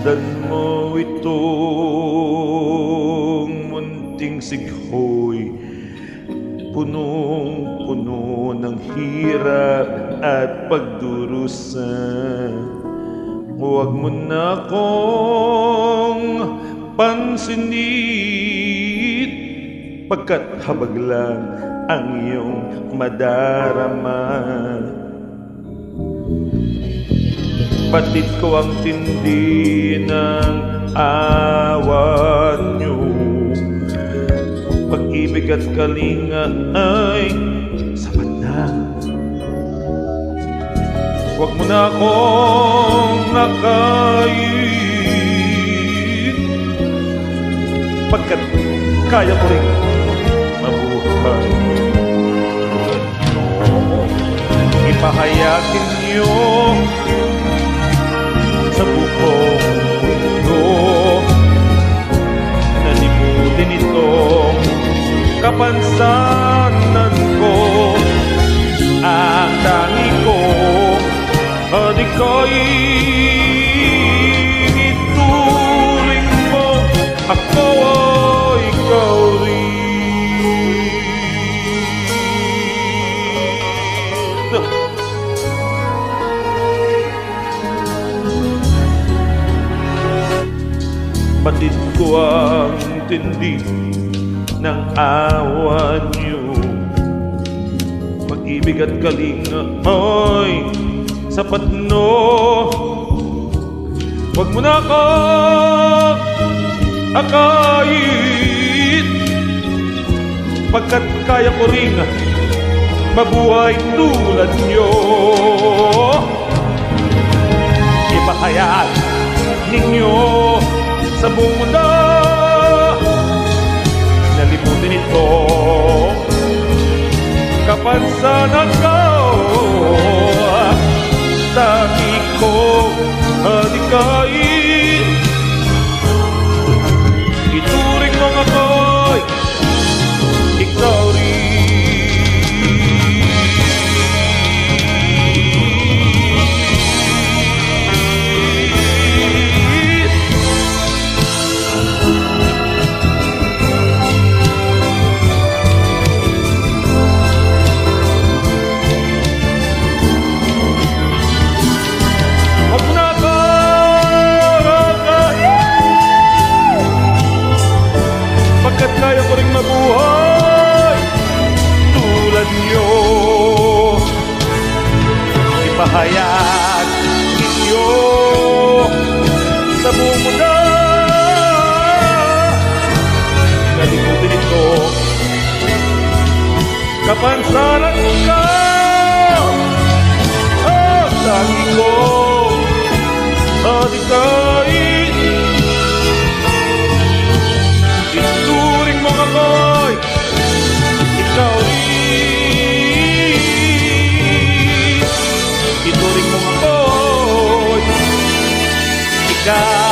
Sundan mo itong munting sighoy, punong-puno ng hirap at pagdurusa. Huwag mo na akong pansinit, pagkat habag lang ang iyong madarama. Batid ko ang tindi ng awa niyo, pag-ibig at kalinga ay sapat na. Huwag mo na akong nakain, pagkat kaya ko rin mabuhay. Ipahayakin niyo sa buong mundo na limutin itong kapansanan ko. Ang tangi ko at ika'y ituring mo, ako ay ikaw rin. Batid ko ang tindi ng awa niyo, pag-ibig at kalinga ay sapat no. Huwag mo na akong akayin, pagkat kaya ko rin mabuhay tulad niyo. Ipahayag ninyo sa buong mundo na limutin ito kapansanan ko. Tangi ko at ika'y ituring mong ako'y ikaw rin. Kaya ko rin mabuhay tulad niyo. Ipahayag ninyo sa buong mundo na limutin ito kapansanan ko. Ang tangi ko at ika'y ikaw rin. Ituring mo ako'y ikaw.